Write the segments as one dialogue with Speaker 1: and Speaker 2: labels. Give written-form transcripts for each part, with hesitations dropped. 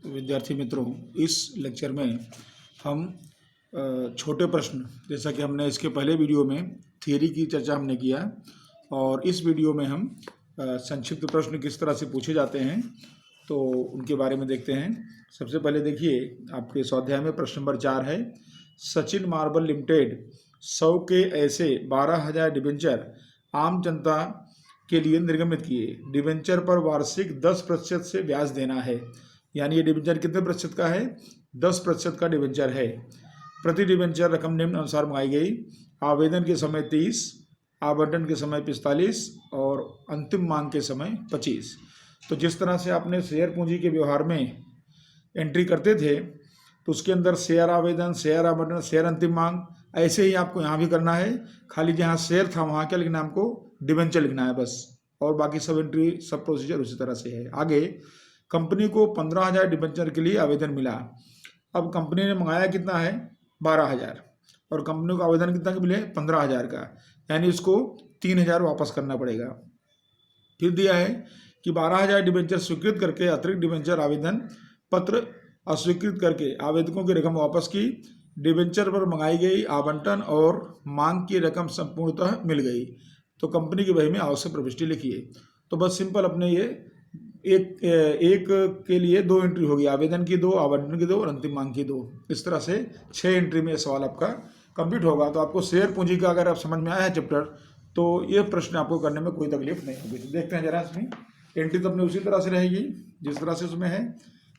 Speaker 1: विद्यार्थी मित्रों, इस लेक्चर में हम छोटे प्रश्न, जैसा कि हमने इसके पहले वीडियो में थियरी की चर्चा हमने किया, और इस वीडियो में हम संक्षिप्त प्रश्न किस तरह से पूछे जाते हैं तो उनके बारे में देखते हैं। सबसे पहले देखिए, आपके स्वाध्याय में प्रश्न नंबर 4 है। सचिन मार्बल लिमिटेड 100 के ऐसे 12,000 डिबेंचर आम जनता के लिए निर्गमित किए। डिबेंचर पर वार्षिक 10% से ब्याज देना है। यानी ये डिबेंचर कितने प्रतिशत का है? 10% का डिबेंचर है। प्रति डिबेंचर रकम निम्न अनुसार मंगाई गई। आवेदन के समय 30, आवंटन के समय 45 और अंतिम मांग के समय 25। तो जिस तरह से आपने शेयर पूंजी के व्यवहार में एंट्री करते थे तो उसके अंदर शेयर आवेदन, शेयर आवंटन, शेयर अंतिम मांग, ऐसे ही आपको यहाँ भी करना है। खाली जहाँ शेयर था वहाँ क्या लिखना है? आपको डिबेंचर लिखना है बस, और बाकी सब एंट्री, सब प्रोसीजर उसी तरह से है। आगे, कंपनी को 15,000 डिबेंचर के लिए आवेदन मिला। अब कंपनी ने मंगाया कितना है? 12,000, और कंपनी को आवेदन कितना मिले? 15,000 का, यानी इसको 3,000 वापस करना पड़ेगा। फिर दिया है कि 12,000 डिबेंचर स्वीकृत करके अतिरिक्त डिबेंचर आवेदन पत्र अस्वीकृत करके आवेदकों की रकम वापस की। डिबेंचर पर मंगाई गई आवंटन और मांग की रकम संपूर्णतः मिल गई। तो कंपनी की बही में आवश्यक प्रविष्टि लिखिए। तो बस सिंपल अपने ये एक के लिए 2 एंट्री होगी, आवेदन की 2, आवंटन की 2 और अंतिम मांग की 2। इस तरह से 6 एंट्री में सवाल आपका कंप्लीट होगा। तो आपको शेयर पूंजी का अगर आप समझ में आया है चैप्टर, तो ये प्रश्न आपको करने में कोई तकलीफ नहीं होगी। तो देखते हैं जरा, इसमें एंट्री तो अपनी उसी तरह से रहेगी जिस तरह से उसमें है।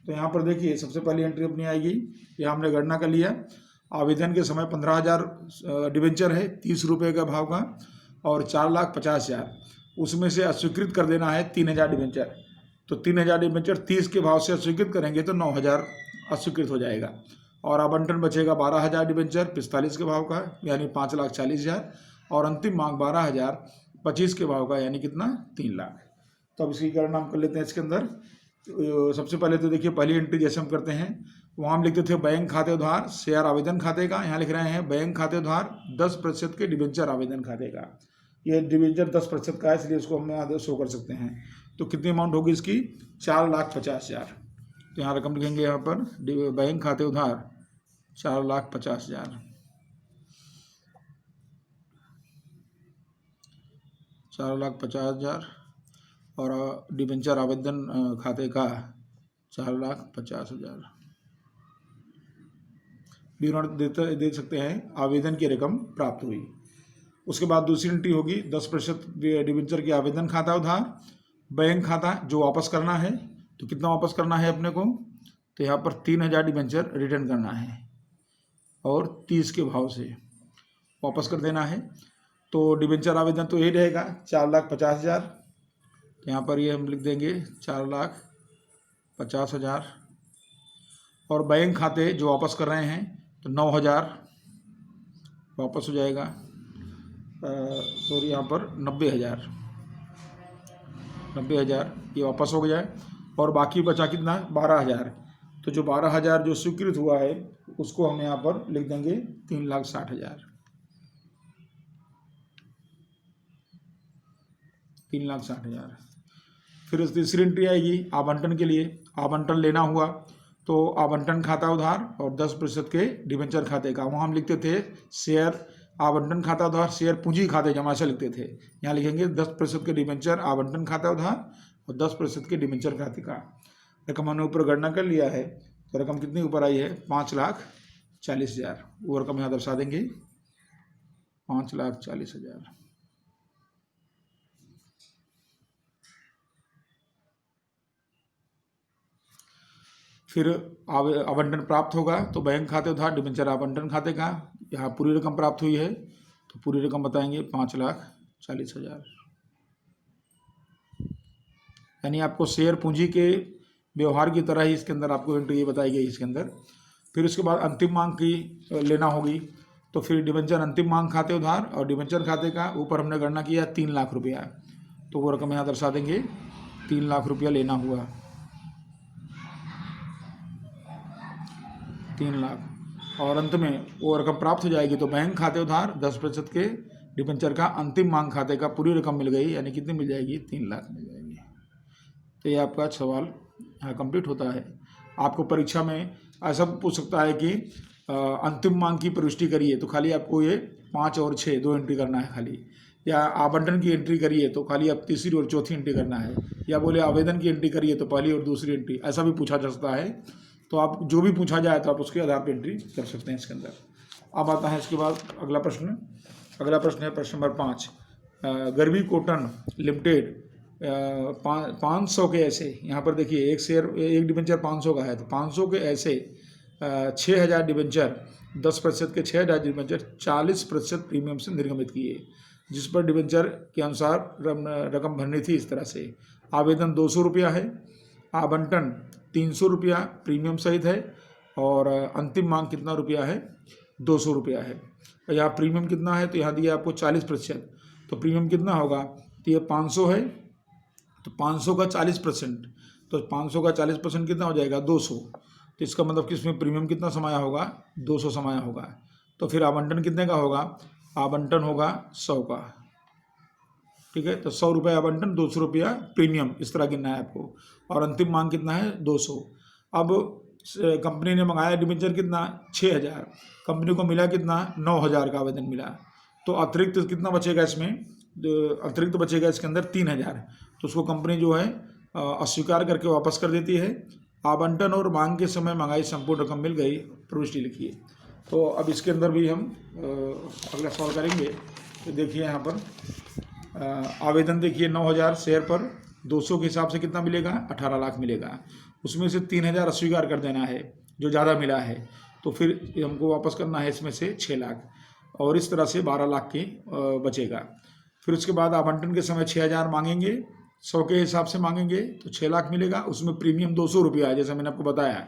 Speaker 1: तो यहाँ पर देखिए, सबसे पहली एंट्री अपनी आएगी, यहाँ हमने गणना कर लिया। आवेदन के समय 15,000 डिबेंचर है, 30 रुपये का भाव का, और 4,50,000 उसमें से अस्वीकृत कर देना है 3,000 डिबेंचर। तो 3,000 डिबेंचर 30 के भाव से अस्वीकृत करेंगे तो 9,000 अस्वीकृत हो जाएगा, और आवंटन बचेगा 12,000 डिबेंचर 45 के भाव का, यानी 5,40,000, और अंतिम मांग 12,000 25 के भाव का, यानी कितना? 3 लाख। तो अब इसकी गणना हम कर लेते हैं इसके अंदर। सबसे पहले तो देखिए, पहली एंट्री जैसे हम करते हैं वहाँ हम लिखते थे बैंक खाते उधार शेयर आवेदन खाते का। यहाँ लिख रहे हैं बैंक खाते उधार 10% के डिबेंचर आवेदन खाते का। ये डिबेंचर 10% का है, इसलिए इसको हम यहाँ शो कर सकते हैं। तो कितनी अमाउंट होगी इसकी? 4,50,000। तो यहाँ रकम लिखेंगे, यहाँ पर बैंक खाते उधार 4,50,000, 4,50,000, और डिबेंचर आवेदन खाते का 4,50,000। विवरण दे सकते हैं, आवेदन की रकम प्राप्त हुई। उसके बाद दूसरी एंट्री होगी 10% डिबेंचर की आवेदन खाता उधार, बैंक खाता जो वापस करना है। तो कितना वापस करना है अपने को? तो यहाँ पर 3,000 डिबेंचर रिटर्न करना है, और 30 के भाव से वापस कर देना है। तो डिबेंचर आवेदन तो यही रहेगा 4,50,000। यहाँ पर ये हम लिख देंगे 4,50,000, और बैंक खाते जो वापस कर रहे हैं तो 9,000 वापस हो जाएगा। सॉरी, यहाँ पर 90,000 ये वापस हो गया है, और बाकी बचा कितना? 12,000। तो जो 12,000 जो स्वीकृत हुआ है उसको हम यहाँ पर लिख देंगे 3,60,000। 3,60,000। फिर तीसरी एंट्री आएगी आवंटन के लिए। आवंटन लेना हुआ तो आवंटन खाता उधार और 10% के डिबेंचर खाते का। वहाँ हम लिखते थे शेयर आवंटन खाता उधार शेयर पूंजी खाते जमा से लिखते थे। यहाँ लिखेंगे 10% के डिबेंचर आवंटन खाता उधार और 10% के डिबेंचर खाते का। रकम हमने ऊपर गणना कर लिया है, तो रकम कितनी ऊपर आई है? 5,40,000। वो रकम यहाँ दर्शा देंगे, 5,40,000। फिर आवंटन प्राप्त होगा तो बैंक खाते उधार डिबेंचर आवंटन खाते का, यहाँ पूरी रकम प्राप्त हुई है तो पूरी रकम बताएंगे 5,40,000। यानी आपको शेयर पूंजी के व्यवहार की तरह ही इसके अंदर आपको एंट्री ये बताई गई इसके अंदर। फिर उसके बाद अंतिम मांग की लेना होगी, तो फिर डिबेंचर अंतिम मांग खाते उधार और डिबेंचर खाते का ऊपर हमने गणना किया 3 लाख रुपया, तो वो रकम यहाँ दर्शा देंगे 3 लाख रुपया लेना हुआ, 3 लाख। और अंत में वो रकम प्राप्त हो जाएगी तो बैंक खाते उधार 10% के डिबेंचर का अंतिम मांग खाते का पूरी रकम मिल गई, यानी कितनी मिल जाएगी? 3 लाख मिल जाएगी। तो ये आपका सवाल यहाँ कंप्लीट होता है। आपको परीक्षा में ऐसा पूछ सकता है कि अंतिम मांग की प्रविष्टि करिए, तो खाली आपको ये 5 और 6 2 एंट्री करना है खाली, या आवंटन की एंट्री करिए तो खाली आप तीसरी और चौथी एंट्री करना है, या बोले आवेदन की एंट्री करिए तो पहली और दूसरी एंट्री, ऐसा भी पूछा जा सकता है। तो आप जो भी पूछा जाए तो आप उसके आधार पर एंट्री कर सकते हैं इसके अंदर। अब आता है इसके बाद अगला प्रश्न है प्रश्न नंबर 5। गर्वी कॉटन लिमिटेड 500 के ऐसे, यहाँ पर देखिए एक डिबेंचर 500 का है, तो 500 के ऐसे 6000 डिबेंचर 10% के 6000 डिबेंचर 40% प्रीमियम से निर्गमित किए, जिस पर डिबेंचर के अनुसार रकम भरनी थी इस तरह से। आवेदन 200 रुपया है, आवंटन 300 रुपया प्रीमियम सहित है, और अंतिम मांग कितना रुपया है 200 रुपया है। यहाँ प्रीमियम कितना है तो यहाँ दिया आपको 40%, तो प्रीमियम कितना होगा, तो ये 500 है तो 500 का 40%, तो 500 का 40% कितना हो जाएगा 200, तो इसका मतलब कि इसमें प्रीमियम कितना समाया होगा 200 समाया होगा। तो फिर आवंटन कितने का होगा, आवंटन होगा 100 का, ठीक है। तो 100 रुपये आवंटन 200 रुपया प्रीमियम, इस तरह गिनना है आपको, और अंतिम मांग कितना है 200। अब कंपनी ने मंगाया डिबेंचर कितना 6000, कंपनी को मिला कितना 9000 का आवेदन मिला, तो अतिरिक्त कितना बचेगा इसमें, अतिरिक्त बचेगा इसके अंदर 3000, तो उसको कंपनी जो है अस्वीकार करके वापस कर देती है। आवंटन और मांग के समय मंगाई संपूर्ण रकम मिल गई, प्रविष्टि लिखिए। तो अब इसके अंदर भी हम अगला सवाल करेंगे। तो देखिए यहाँ पर आवेदन देखिए 9000 शेयर पर 200 के हिसाब से कितना मिलेगा 18 लाख मिलेगा, उसमें से 3000 अस्वीकार कर देना है जो ज़्यादा मिला है, तो फिर हमको वापस करना है इसमें से 6 लाख, और इस तरह से 12 लाख के बचेगा। फिर उसके बाद आवंटन के समय 6000 मांगेंगे, 100 के हिसाब से मांगेंगे तो 6 लाख मिलेगा, उसमें प्रीमियम 200 रुपया है जैसा मैंने आपको बताया,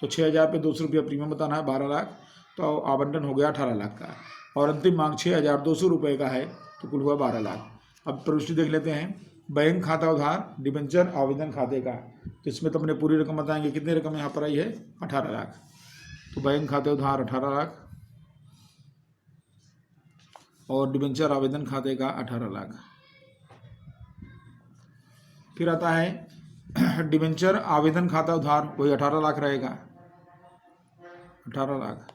Speaker 1: तो 6000 पे 200 रुपया प्रीमियम बताना है 12 लाख, तो आवंटन हो गया 18 लाख का, और अंतिम मांग 6200 रुपये का है, तो कुल हुआ 12 लाख। अब प्रविष्टि देख लेते हैं। बैंक खाता उधार डिबेंचर आवेदन खाते का, तो इसमें तो अपने पूरी रकम बताएंगे, कितनी रकम यहाँ पर आई है 18 लाख, तो बैंक खाते उधार 18 लाख और डिबेंचर आवेदन खाते का 18 लाख। फिर आता है डिबेंचर आवेदन खाता उधार, वही 18 लाख रहेगा 18 लाख,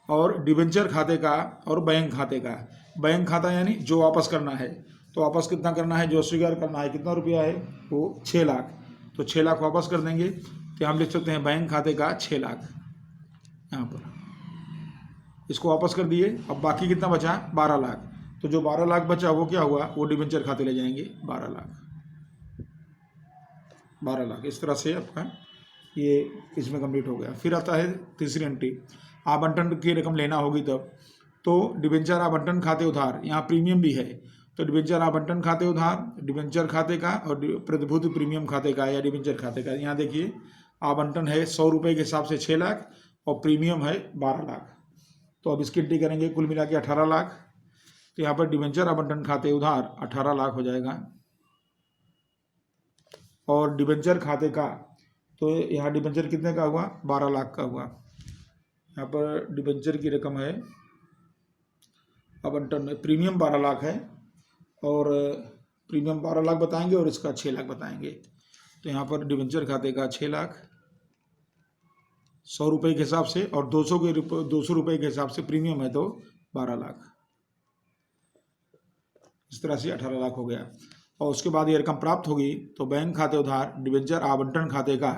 Speaker 1: और डिबेंचर खाते का और बैंक खाते का। बैंक खाता यानी जो वापस करना है, तो वापस कितना करना है, जो स्वीकार करना है कितना रुपया है वो 6 लाख, तो 6 लाख वापस कर देंगे, तो हम लिख सकते हैं बैंक खाते का 6 लाख, यहाँ पर इसको वापस कर दिए। अब बाकी कितना बचा 12 लाख, तो जो 12 लाख बचा वो क्या हुआ, वो डिबेंचर खाते ले जाएंगे 12 लाख 12 लाख। इस तरह से आपका ये इसमें कंप्लीट हो गया। फिर आता है तीसरी एंट्री, आवंटन की रकम लेना होगी तब, तो डिबेंचर आवंटन खाते उधार, यहाँ प्रीमियम भी है, तो डिबेंचर आवंटन खाते उधार डिबेंचर खाते का और प्रतिभूति प्रीमियम खाते का या डिबेंचर खाते का। यहाँ देखिए आवंटन है 100 रुपये के हिसाब से 6 लाख और प्रीमियम है 12 लाख, तो अब इसकी एंट्री करेंगे कुल मिला के 18 लाख, तो यहाँ पर डिबेंचर आवंटन खाते उधार 18 लाख हो जाएगा, और डिबेंचर खाते का, तो यहाँ डिबेंचर कितने का हुआ 12 लाख का हुआ। यहाँ पर डिबेंचर की रकम है आवंटन में प्रीमियम 12 लाख है, और प्रीमियम 12 लाख बताएंगे और इसका 6 लाख बताएंगे, तो यहाँ पर डिबेंचर खाते का 6 लाख 100 रुपये के हिसाब से, और 200 रुपये के हिसाब से प्रीमियम है तो 12 लाख, इस तरह से 18 लाख हो गया। और उसके बाद ये रकम प्राप्त होगी तो बैंक खाते उधार डिबेंचर आवंटन खाते का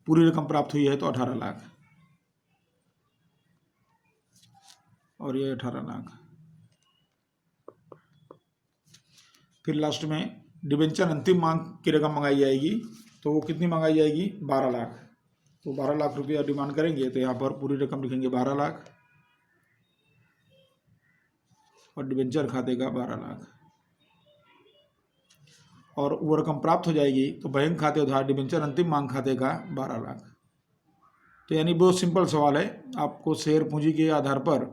Speaker 1: पूरी रकम प्राप्त हुई है तो 18 लाख, और ये 18 लाख। फिर लास्ट में डिबेंचर अंतिम मांग की रकम मंगाई जाएगी, तो वो कितनी मंगाई जाएगी 12 लाख, तो 12 लाख रुपया डिमांड करेंगे, तो यहाँ पर पूरी रकम लिखेंगे 12 लाख और डिबेंचर खाते का 12 लाख, और वो रकम प्राप्त हो जाएगी तो बैंक खाते उधार डिबेंचर अंतिम मांग खाते का 12 लाख। तो यानी बहुत सिंपल सवाल है, आपको शेयर पूंजी के आधार पर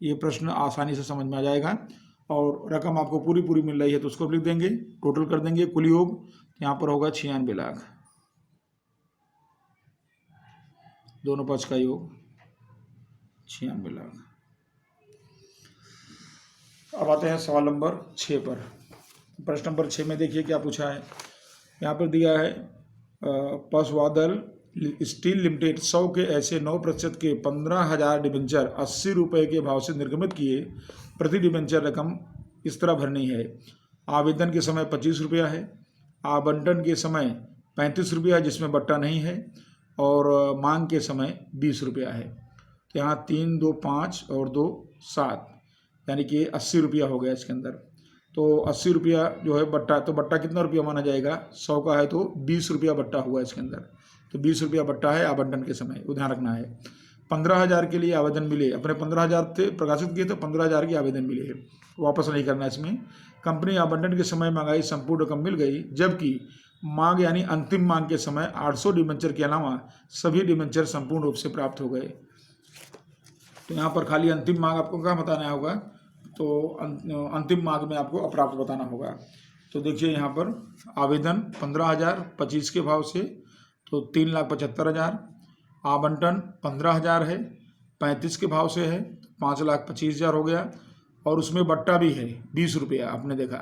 Speaker 1: ये प्रश्न आसानी से समझ में आ जाएगा, और रकम आपको पूरी पूरी मिल रही है तो उसको लिख देंगे, टोटल कर देंगे कुल योग, यहाँ पर होगा 96 लाख, दोनों पक्ष का योग 96 लाख। अब आते हैं सवाल नंबर 6 पर। प्रश्न नंबर 6 में देखिए क्या पूछा है, यहाँ पर दिया है पशुवादल स्टील लिमिटेड 100 के ऐसे 9% के 15,000 डिबेंचर 80 रुपये के भाव से निर्गमित किए। प्रति डिबेंचर रकम इस तरह भरनी है। आवेदन के समय 25 रुपया है, आवंटन के समय 35 रुपया जिसमें बट्टा नहीं है, और मांग के समय 20 रुपया है। तो यहाँ 3, 2, 5 और 2, 7 यानी कि 80 रुपया हो गया इसके अंदर। तो 80 रुपया जो है बट्टा, तो बट्टा कितना रुपया माना जाएगा? 100 का है तो 20 रुपया बट्टा हुआ इसके अंदर। तो 20 रुपया बट्टा है आवंटन के समय, वो ध्यान रखना है। 15,000 के लिए आवेदन मिले, अपने 15,000 थे प्रकाशित किए तो 15,000 के आवेदन मिले हैं, वापस नहीं करना इसमें। कंपनी आवंटन के समय मंगाई संपूर्ण रकम मिल गई, जबकि मांग यानी अंतिम मांग के समय 800 डिबेंचर के अलावा सभी डिबेंचर संपूर्ण रूप से प्राप्त हो गए। तो यहाँ पर खाली अंतिम मांग आपको क्या बताना होगा? तो अंतिम मांग में आपको अप्राप्त बताना होगा। तो देखिए यहाँ पर आवेदन 15,000 25 के भाव से, तो 3,75,000। आवंटन 15,000 है, 35 के भाव से है, 5,25,000 हो गया। और उसमें बट्टा भी है 20 रुपया, आपने देखा।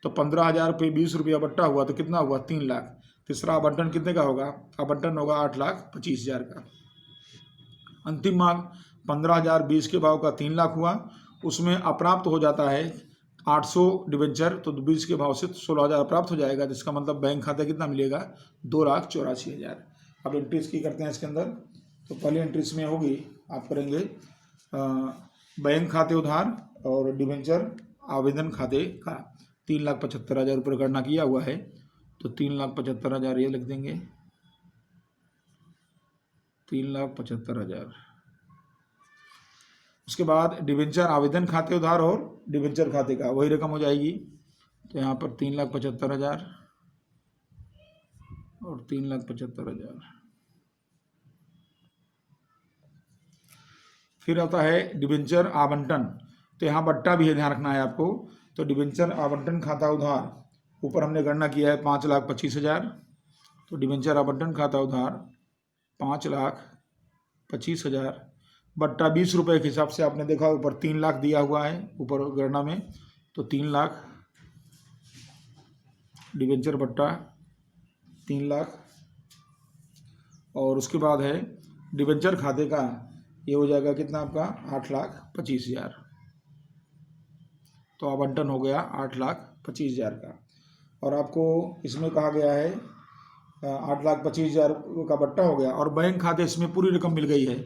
Speaker 1: तो 15,000 पे 20 रुपया बट्टा हुआ तो कितना हुआ? 3 लाख। तीसरा आवंटन कितने का होगा? आवंटन होगा 8,25,000 का। अंतिम मांग 15,000 20 के भाव का 3 लाख हुआ, उसमें अप्राप्त हो जाता है 800 डिबेंचर, तो 20 के भाव से 16,000 प्राप्त हो जाएगा, जिसका मतलब बैंक खाता कितना मिलेगा? 2,84,000। अब एंट्रीज की करते हैं इसके अंदर। तो पहली एंट्रीज में होगी, आप करेंगे बैंक खाते उधार और डिबेंचर आवेदन खाते का 3,75,000 रुपये गणना किया हुआ है। तो 3,75,000 ये लिख देंगे, 3,75,000। उसके बाद डिबेंचर आवेदन खाते उधार और डिबेंचर खाते का वही रकम हो जाएगी। तो यहाँ पर 3,75,000 और 3,75,000। फिर आता है डिबेंचर आवंटन। तो यहाँ बट्टा भी है, ध्यान रखना है आपको। तो डिबेंचर आवंटन खाता उधार, ऊपर हमने गणना किया है 5,25,000। तो डिबेंचर आवंटन खाता उधार 5,25,000 बट्टा 20 रुपये के हिसाब से आपने देखा ऊपर 3 लाख दिया हुआ है ऊपर गणना में। तो 3 लाख डिबेंचर बट्टा 3 लाख। और उसके बाद है डिबेंचर खाते का, ये हो जाएगा कितना आपका? 8,25,000। तो आवंटन हो गया 8,25,000 का। और आपको इसमें कहा गया है 8,25,000 का बट्टा हो गया, और बैंक खाते इसमें पूरी रकम मिल गई है,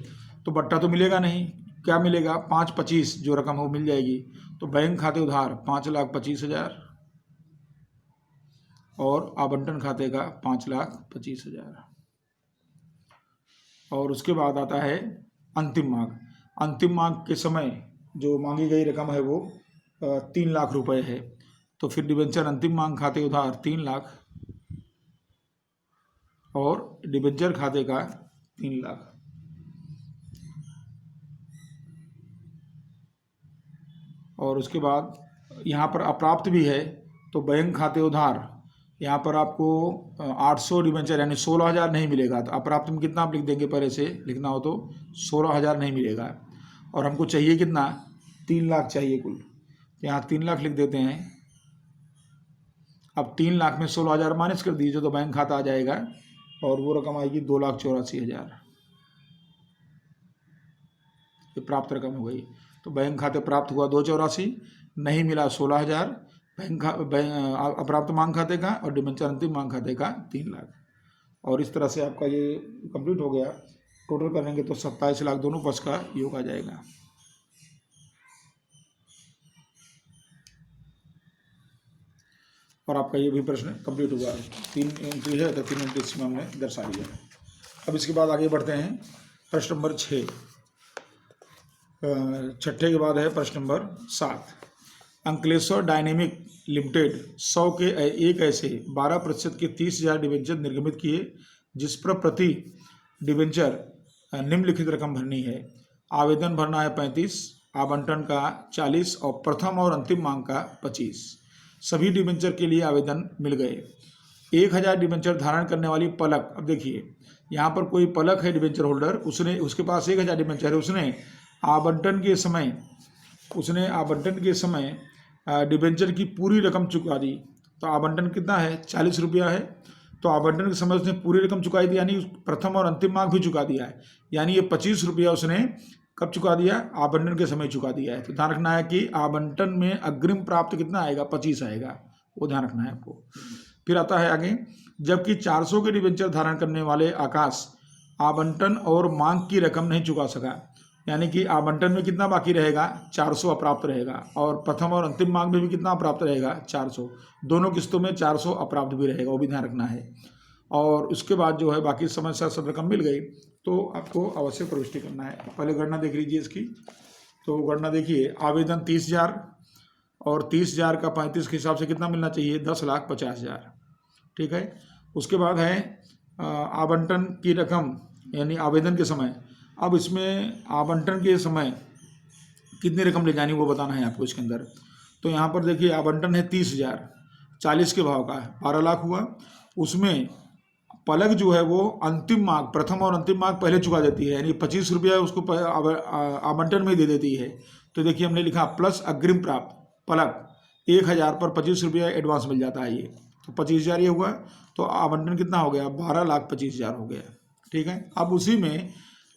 Speaker 1: तो बट्टा तो मिलेगा नहीं। क्या मिलेगा? 5,25,000 जो रकम है वो मिल जाएगी। तो बैंक खाते उधार 5,25,000 और आवंटन खाते का 5,25,000। और उसके बाद आता है अंतिम मांग। अंतिम मांग के समय जो मांगी गई रकम है वो 3 लाख रुपए है। तो फिर डिबेंचर अंतिम मांग खाते उधार 3 लाख और डिबेंचर खाते का 3 लाख। और उसके बाद यहाँ पर अप्राप्त भी है, तो बैंक खाते उधार यहाँ पर आपको 800 डिबेंचर यानी 16,000 नहीं मिलेगा। तो अप्राप्त में कितना आप लिख देंगे? पहले से लिखना हो तो 16,000 नहीं मिलेगा। और हमको चाहिए कितना? 3 लाख चाहिए कुल। तो यहाँ 3 लाख लिख देते हैं। अब 3 लाख में 16,000 माइनस कर दीजिए तो बैंक खाता आ जाएगा, और वो रकम आएगी 2,84,000। ये प्राप्त रकम हो गई। तो बैंक खाते प्राप्त हुआ 284, नहीं मिला 16,000 बैंक अप्राप्त मांग खाते का, और डिबेंचर अंतिम मांग खाते का 3 लाख। और इस तरह से आपका ये कंप्लीट हो गया। टोटल करेंगे तो 27 लाख दोनों पक्ष का योग आ जाएगा। और आपका ये भी प्रश्न कंप्लीट हुआ। 3 एंट्री है तो 3 एंट्री इसमें हमने दर्शा दिया है। अब इसके बाद आगे बढ़ते हैं। प्रश्न नंबर 6, छठे के बाद है प्रश्न नंबर 7। अंकलेश्वर डायनेमिक लिमिटेड 100 के एक ऐसे 12% के 30,000 डिबेंचर निर्गमित किए, जिस पर प्रति डिबेंचर निम्नलिखित रकम भरनी है। आवेदन भरना है 35, आवंटन का 40 और प्रथम और अंतिम मांग का 25। सभी डिबेंचर के लिए आवेदन मिल गए। 1,000 डिबेंचर धारण करने वाली पलक। अब देखिए यहाँ पर कोई पलक है डिबेंचर होल्डर, उसके पास 1,000 डिबेंचर है। उसने आवंटन के समय डिबेंचर की पूरी रकम चुका दी। तो आवंटन कितना है? 40 रुपया है। तो आवंटन के समय उसने पूरी रकम चुकाई थी, यानी प्रथम और अंतिम मांग भी चुका दिया है, यानी ये 25 रुपया उसने कब चुका दिया, आवंटन के समय चुका दिया है। तो ध्यान रखना है कि आवंटन में अग्रिम प्राप्त कितना आएगा, 25 आएगा, वो ध्यान रखना है आपको। फिर आता है आगे, जबकि 400 के डिबेंचर धारण करने वाले आकाश आवंटन और मांग की रकम नहीं चुका सका, यानी कि आवंटन में कितना बाकी रहेगा, 400 अप्राप्त रहेगा, और प्रथम और अंतिम मांग में भी कितना अप्राप्त रहेगा, 400। दोनों किस्तों में 400 अप्राप्त भी रहेगा, वो भी ध्यान रखना है। और उसके बाद जो है बाकी समय से सब रकम मिल गई तो आपको अवश्य प्रविष्टि करना है। पहले गणना देख लीजिए इसकी। तो गणना देखिए, आवेदन 30,000 और 30,000 का 35 के हिसाब से कितना मिलना चाहिए, 10,50,000, ठीक है। उसके बाद है आवंटन की रकम, यानी आवेदन के समय। अब इसमें आवंटन के समय कितनी रकम ले जानी वो बताना है आपको इसके अंदर। तो यहाँ पर देखिए आवंटन है 30,000, 40 के भाव का है, 12 लाख हुआ। उसमें पलक जो है वो अंतिम मांग, प्रथम और अंतिम मांग पहले चुका देती है, यानी 25 रुपया उसको आवंटन में दे देती है। तो देखिए हमने लिखा प्लस अग्रिम प्राप्त पलक 1,000 पर 25 रुपया एडवांस मिल जाता है ये, तो 25,000 ये हुआ। तो आवंटन कितना हो गया, 12,25,000 हो गया, ठीक है। अब उसी में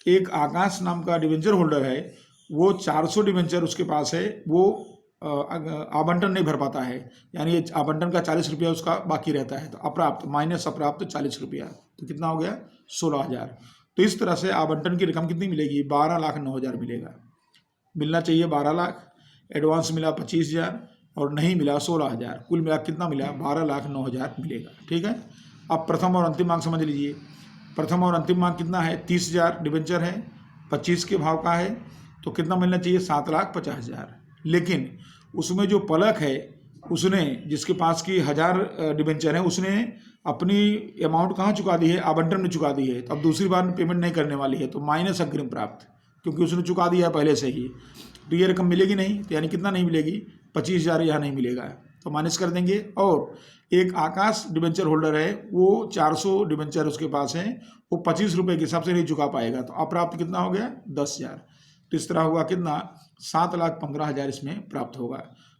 Speaker 1: एक आकाश नाम का डिवेंचर होल्डर है, वो 400 डिवेंचर उसके पास है, वो आवंटन नहीं भर पाता है, यानी ये आवंटन का 40 रुपया उसका बाकी रहता है। तो अप्राप्त माइनस अप्राप्त 40 रुपया, तो कितना हो गया, 16,000। तो इस तरह से आवंटन की रकम कितनी मिलेगी, 12,09,000 मिलेगा। मिलना चाहिए 12 लाख, एडवांस मिला 25,000 और नहीं मिला 16,000, कुल मिला कितना मिला, 12,09,000 मिलेगा, ठीक है। अब प्रथम और अंतिम मांग समझ लीजिए। प्रथम और अंतिम मांग कितना है, 30,000 डिवेंचर है, 25 के भाव का है, तो कितना मिलना चाहिए, 7,50,000। लेकिन उसमें जो पलक है, उसने जिसके पास की 1000 डिवेंचर है, उसने अपनी अमाउंट कहाँ चुका दी है, आवंटन में चुका दी है। तो अब दूसरी बार पेमेंट नहीं करने वाली है, तो माइनस अग्रिम प्राप्त, क्योंकि उसने चुका दिया है पहले से ही, तो ये रकम मिलेगी नहीं। तो यानी कितना नहीं मिलेगी, 25,000 यहाँ नहीं मिलेगा, तो माइनस कर देंगे। और एक आकाश डिवेंचर होल्डर है, वो 400 डिवेंचर उसके पास है, वो 25 रुपये के हिसाब से नहीं चुका पाएगा, तो अप्राप्त कितना हो गया, 10,000। तो इस तरह हुआ कितना, 7,15,000 इसमें प्राप्त होगा।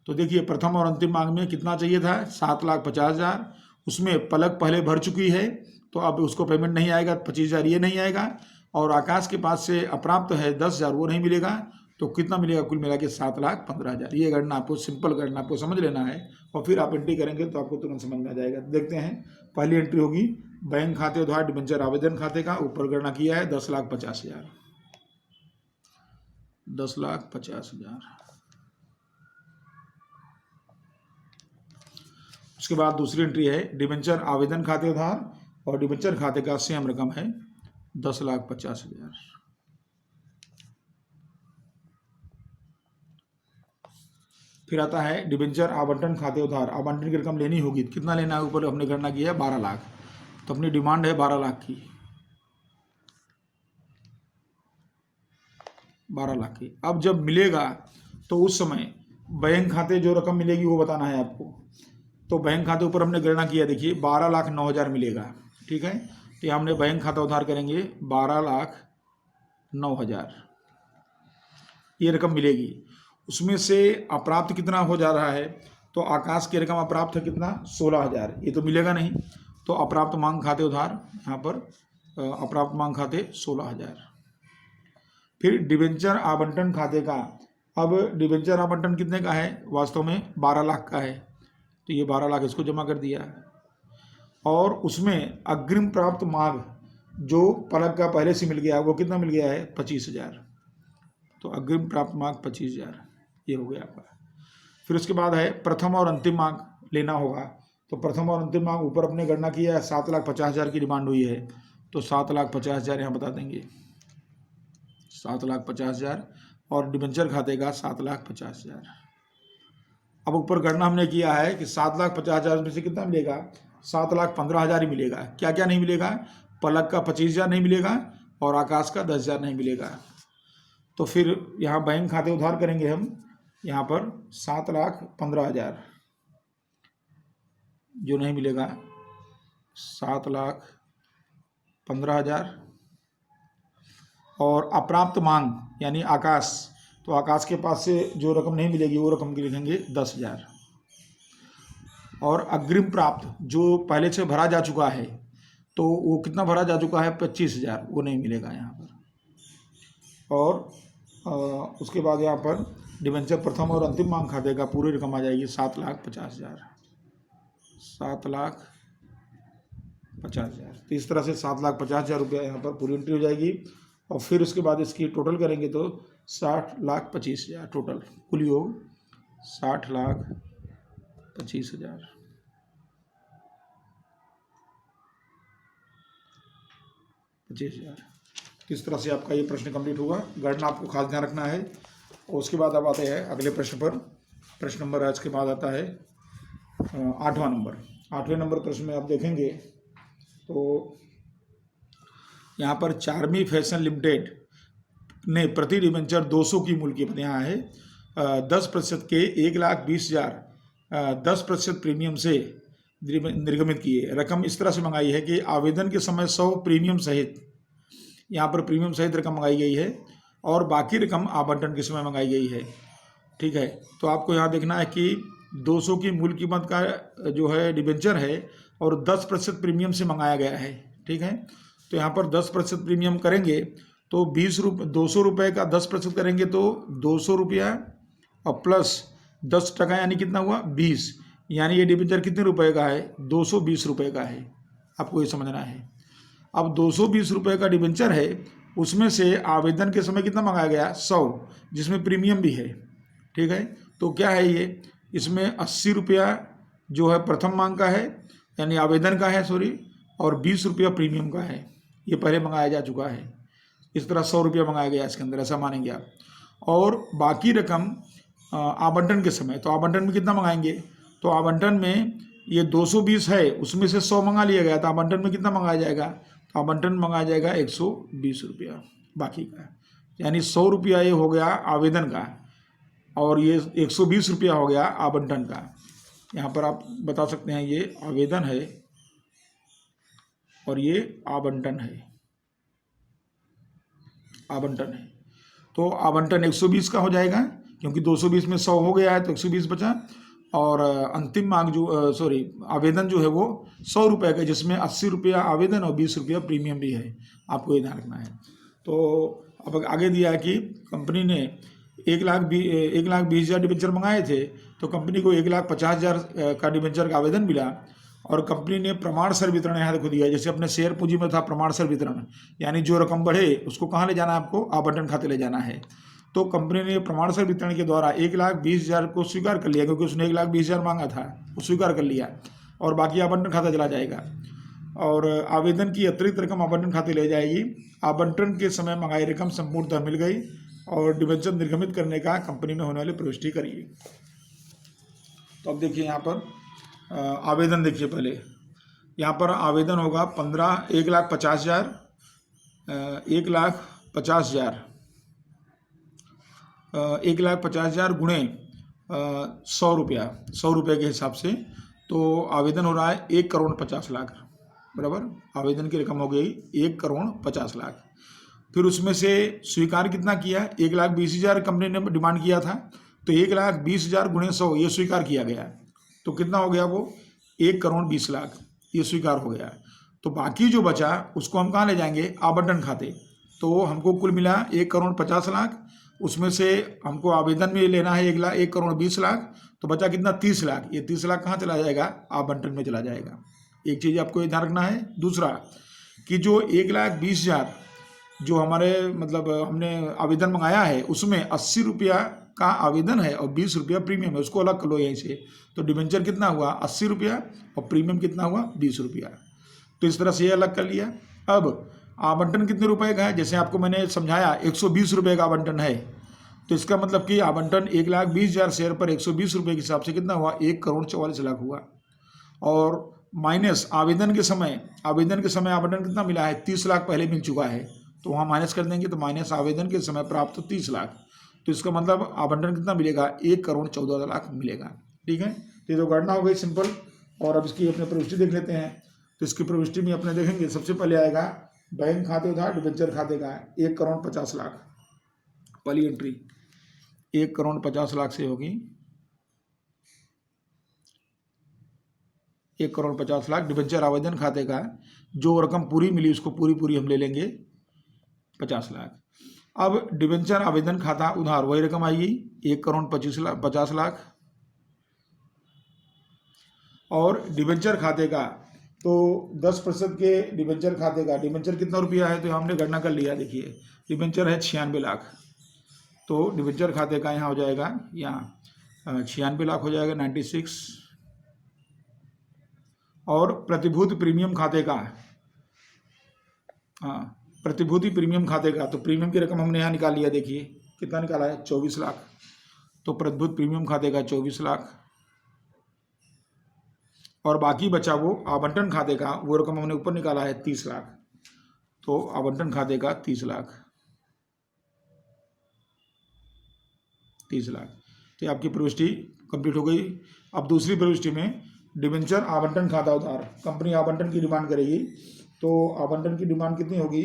Speaker 1: तो देखिए प्रथम और अंतिम मांग में कितना चाहिए था, 7,50,000, उसमें पलक पहले भर चुकी है, तो अब उसको पेमेंट नहीं आएगा, 25,000 ये नहीं आएगा। और आकाश के पास से अप्राप्त है 10,000, वो नहीं मिलेगा, तो कितना मिलेगा, कुल मिला के 7,15,000। ये गणना आपको, सिंपल गणना आपको समझ लेना है, और फिर आप एंट्री करेंगे तो आपको तुरंत समझ में आ जाएगा। देखते हैं, पहली एंट्री होगी बैंक खाते उधार डिबेंचर आवेदन खाते का, ऊपर गणना किया है 10,50,000, 10,50,000। उसके बाद दूसरी एंट्री है डिबेंचर आवेदन खाते उधार और डिबेंचर खाते का सेम रकम है 10,50,000। फिर आता है डिबेंचर आवंटन खाते उधार, आवंटन की रकम लेनी होगी, कितना लेना है, ऊपर हमने गणना की है 12 लाख, तो अपनी डिमांड है 12 लाख की, 12 लाख की। अब जब मिलेगा तो उस समय बैंक खाते जो रकम मिलेगी वो बताना है आपको। तो बैंक खाते ऊपर हमने गणना किया, देखिए 12,09,000 मिलेगा, ठीक है। तो यहाँ हमने बैंक खाता उधार करेंगे 12,09,000, ये रकम मिलेगी। उसमें से अप्राप्त कितना हो जा रहा है, तो आकाश की रकम अप्राप्त है कितना, 16,000, ये तो मिलेगा नहीं, तो अप्राप्त मांग खाते उधार, यहाँ पर अप्राप्त मांग खाते 16,000। फिर डिबेंचर आवंटन खाते का, अब डिबेंचर आवंटन कितने का है, वास्तव में 12 लाख का है, तो ये 12 लाख इसको जमा कर दिया। और उसमें अग्रिम प्राप्त मांग जो पलक का पहले से मिल गया, वो कितना मिल गया है, 25,000, तो अग्रिम प्राप्त मांग 25,000, ये हो गया आपका। फिर उसके बाद है प्रथम और अंतिम मांग लेना होगा, तो प्रथम और अंतिम मांग ऊपर अपने गणना की है, 7,50,000 की डिमांड हुई है, तो 7,50,000 यहाँ बता देंगे, 7,50,000, और डिबेंचर खाते का 7,50,000। अब ऊपर गणना हमने किया है कि 7,50,000 में से कितना मिलेगा, 7,15,000 ही मिलेगा। क्या क्या नहीं मिलेगा, पलक का 25,000 नहीं मिलेगा और आकाश का 10,000 नहीं मिलेगा। तो फिर यहाँ बैंक खाते उधार करेंगे हम, यहाँ पर 7,15,000 जो नहीं मिलेगा, 7,15,000, और अप्राप्त मांग यानी आकाश, तो आकाश के पास से जो रकम नहीं मिलेगी वो रकम की लिखेंगे 10,000। और अग्रिम प्राप्त जो पहले से भरा जा चुका है, तो वो कितना भरा जा चुका है 25,000, वो नहीं मिलेगा यहाँ पर। और उसके बाद यहाँ पर डिबेंचर प्रथम और अंतिम मांग खाते का पूरी रकम आ जाएगी 7,50,000, 7,50,000। तो इस तरह से 7,50,000 रुपया यहाँ पर पूरी एंट्री हो जाएगी। और फिर उसके बाद इसकी टोटल करेंगे तो 60,25,000 टोटल, कुल योग 60,25,000। इस तरह से आपका ये प्रश्न कंप्लीट होगा। गणना आपको खास ध्यान रखना है। और उसके बाद अब आते हैं अगले प्रश्न पर। प्रश्न नंबर आज के बाद आता है 8वां नंबर। 8वें नंबर प्रश्न में आप देखेंगे तो यहाँ पर चार्मी फैशन लिमिटेड ने प्रति डिबेंचर 200 की मूल्य कीमत यहाँ है 10% के 1,20,000 10% प्रीमियम से निर्गमित किए। रकम इस तरह से मंगाई है कि आवेदन के समय 100 प्रीमियम सहित, यहाँ पर प्रीमियम सहित रकम मंगाई गई है और बाकी रकम आवंटन के समय मंगाई गई है। ठीक है, तो आपको यहाँ देखना है कि 200 की मूल कीमत का जो है डिबेंचर है और 10% प्रीमियम से मंगाया गया है। ठीक है, तो यहाँ पर 10% प्रीमियम करेंगे तो 200 रुपये का 10% करेंगे तो 200 रुपया और प्लस 10% यानी कितना हुआ 20, यानी ये डिबेंचर कितने रुपए का है 220 रुपये का है। आपको ये समझना है। अब 220 रुपये का डिबेंचर है, उसमें से आवेदन के समय कितना मंगाया गया 100, जिसमें प्रीमियम भी है। ठीक है, तो क्या है ये, इसमें 80 रुपया जो है प्रथम मांग का है यानी आवेदन का है सॉरी, और 20 रुपया प्रीमियम का है, ये पहले मंगाया जा चुका है। इस तरह 100 रुपया मंगाया गया इसके अंदर, ऐसा मानेंगे आप। और बाकी रकम आवंटन के समय, तो आवंटन में कितना मंगाएंगे, तो आवंटन में ये 220 है, उसमें से 100 मंगा लिया गया, तो आवंटन में कितना मंगाया जाएगा, तो आवंटन मंगाया जाएगा 120 रुपया बाकी का, यानी 100 रुपया ये हो गया आवेदन का और ये 120 रुपया हो गया आवंटन का। यहाँ पर आप बता सकते हैं ये आवेदन है और ये आवंटन है, आवंटन है। तो आवंटन 120 का हो जाएगा क्योंकि 220 में 100 हो गया है तो 120 बचा, और अंतिम मांग जो सॉरी आवेदन जो है वो 100 रुपये का, जिसमें 80 रुपया आवेदन और 20 रुपया प्रीमियम भी है। आपको ये ध्यान रखना है। तो अब आगे दिया है कि कंपनी ने 1,20,000 डिबेंचर मंगाए थे, तो कंपनी को 1,50,000 का डिबेंचर का आवेदन मिला और कंपनी ने प्रमाण सर वितरण यहाँ देखो दिया है। जैसे अपने शेयर पूंजी में था प्रमाण सर वितरण, यानी जो रकम बढ़े उसको कहाँ ले जाना है, आपको आवंटन खाते ले जाना है। तो कंपनी ने प्रमाण सर वितरण के द्वारा 1,20,000 को स्वीकार कर लिया, क्योंकि उसने 1,20,000 मांगा था, वो स्वीकार कर लिया और बाकी आवंटन खाता चला जाएगा। और आवेदन की अतिरिक्त रकम आवंटन खाते ले जाएगी। आवंटन के समय मंगाई रकम संपूर्णतः मिल गई और डिबेंचर निर्गमित करने का कंपनी में होने वाली प्रविष्टि करिए। तो अब देखिए यहाँ पर आवेदन देखिए पहले। यहाँ पर आवेदन होगा 1,50,000 1,50,000 गुणे 100 रुपया, 100 रुपये के हिसाब से। तो आवेदन हो रहा है 1,50,00,000 बराबर। आवेदन की रकम हो गई 1,50,00,000। फिर उसमें से स्वीकार कितना किया, 1,20,000 कंपनी ने डिमांड किया था, तो 1,20,000 गुणे 100 ये स्वीकार किया गया, तो कितना हो गया वो 1,20,00,000 ये स्वीकार हो गया। तो बाकी जो बचा उसको हम कहाँ ले जाएंगे, आवंटन खाते। तो हमको कुल मिला 1,50,00,000, उसमें से हमको आवेदन में लेना है 1,20,00,000, तो बचा कितना 30,00,000। ये 30,00,000 कहाँ चला जाएगा, आवंटन में चला जाएगा। एक चीज़ आपको ये ध्यान रखना है। दूसरा कि जो 1,20,000 जो हमारे मतलब हमने आवेदन मंगाया है, उसमें 80 रुपया का आवेदन है और 20 रुपया प्रीमियम है, उसको अलग कर लो यहीं से। तो डिबेंचर कितना हुआ 80 रुपया और प्रीमियम कितना हुआ 20 रुपया। तो इस तरह से ये अलग कर लिया। अब आवंटन कितने रुपए का है, जैसे आपको मैंने समझाया 120 रुपये का आवंटन है, तो इसका मतलब कि आवंटन 1,20,000 शेयर पर 120 रुपये के हिसाब से कितना हुआ 1,44,00,000 हुआ। और माइनस आवेदन के समय आवंटन कितना मिला है 30,00,000 पहले मिल चुका है, तो वहाँ माइनस कर देंगे, तो माइनस आवेदन के समय प्राप्त 30,00,000, तो इसका मतलब आवंटन कितना मिलेगा 1,14,00,000 मिलेगा। ठीक है, तो ये तो गणना हो गई सिंपल। और अब इसकी अपने प्रविष्टि देख लेते हैं। तो इसकी प्रविष्टि में अपने देखेंगे सबसे पहले आएगा बैंक खाते उधार डिबेंचर खाते का 1,50,00,000 पहली एंट्री 1,50,00,000 से होगी। 1,50,00,000 डिबेंचर आवेदन खाते का जो रकम पूरी मिली उसको पूरी हम ले लेंगे 50 लाख। अब डिबेंचर आवेदन खाता उधार वही रकम आएगी 1,50,00,000 और डिबेंचर खाते का तो 10% के डिबेंचर खाते का डिबेंचर कितना रुपया है तो हमने गणना कर लिया। देखिए डिबेंचर है 96 लाख, तो डिबेंचर खाते का यहाँ हो जाएगा, यहाँ 96 लाख हो जाएगा 96। और प्रतिभूति प्रीमियम खाते का, हाँ प्रतिभूति प्रीमियम खाते का तो प्रीमियम की रकम हमने यहाँ निकाल लिया। देखिए कितना निकाला है 24 लाख, तो प्रतिभूति प्रीमियम खाते का 24 लाख और बाकी बचा वो आवंटन खाते का, वो रकम हमने ऊपर निकाला है 30 लाख, तो आवंटन खाते का 30 लाख। तो आपकी प्रविष्टि कंप्लीट हो गई। अब दूसरी प्रविष्टि में डिबेंचर आवंटन खाता उधार, कंपनी आवंटन की डिमांड करेगी, तो आवंटन की डिमांड कितनी होगी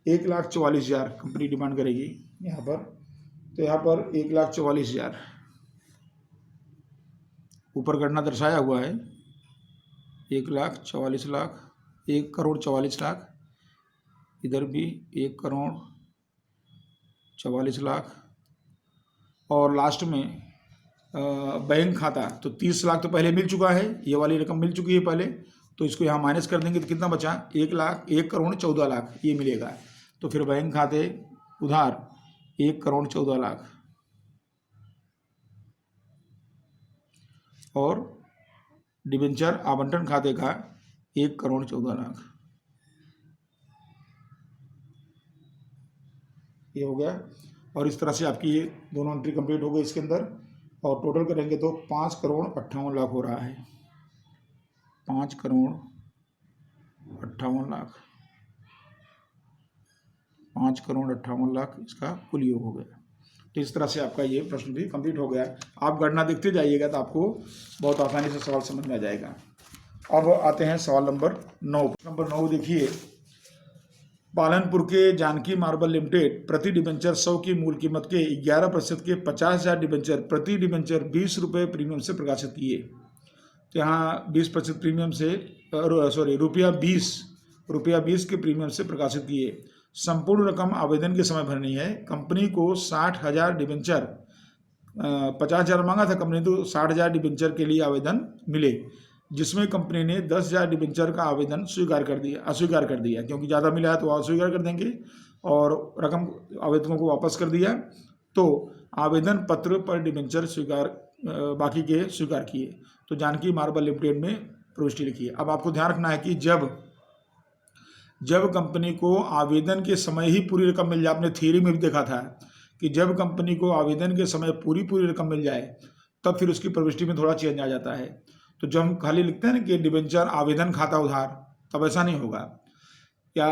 Speaker 1: 1,44,000 कंपनी डिमांड करेगी यहाँ पर, तो यहाँ पर 1,44,000 ऊपर गणना दर्शाया हुआ है 1,44,00,000, 1,44,00,000, इधर भी 1,44,00,000 और लास्ट में बैंक खाता तो 30 लाख तो पहले मिल चुका है, ये वाली रकम मिल चुकी है पहले, तो इसको यहाँ माइनस कर देंगे तो कितना बचा 1,14,00,000 ये मिलेगा। तो फिर बैंक खाते उधार 1,14,00,000 और डिबेंचर आवंटन खाते का 1,14,00,000 ये हो गया। और इस तरह से आपकी ये दोनों एंट्री कंप्लीट हो गई इसके अंदर, और टोटल करेंगे तो 5,58,00,000 हो रहा है, 5,58,00,000, 5,58,00,000 इसका कुल योग हो गया। तो इस तरह से आपका ये प्रश्न भी कंप्लीट हो गया। आप गणना देखते जाइएगा तो आपको बहुत आसानी से सवाल समझ में आ जाएगा। अब आते हैं सवाल नंबर 9। नंबर 9 देखिए, पालनपुर के जानकी मार्बल लिमिटेड प्रति डिबेंचर 100 की मूल कीमत के 11% के 50,000 डिबेंचर प्रति डिबेंचर 20 रुपये प्रीमियम से प्रकाशित किए। तो यहाँ 20% प्रीमियम से रुपया 20 के प्रीमियम से प्रकाशित किए। संपूर्ण रकम आवेदन के समय भरनी है। कंपनी को 60,000 डिबेंचर 50,000 मांगा था कंपनी, तो 60,000 डिबेंचर के लिए आवेदन मिले, जिसमें कंपनी ने 10,000 डिबेंचर का आवेदन अस्वीकार कर दिया, क्योंकि ज़्यादा मिला है तो अस्वीकार कर देंगे, और रकम आवेदकों को वापस कर दिया। तो आवेदन पत्र पर डिबेंचर बाकी के स्वीकार किए। तो जानकी मार्बल लिमिटेड में प्रविष्टि लिखी है। अब आपको ध्यान रखना है कि जब कंपनी को आवेदन के समय ही पूरी रकम मिल जाए, आपने थियरी में भी देखा था कि जब कंपनी को आवेदन के समय पूरी रकम मिल जाए तब फिर उसकी प्रविष्टि में थोड़ा चेंज आ जाता है। तो जब हम खाली लिखते हैं ना कि डिबेंचर आवेदन खाता उधार, तब ऐसा नहीं होगा। क्या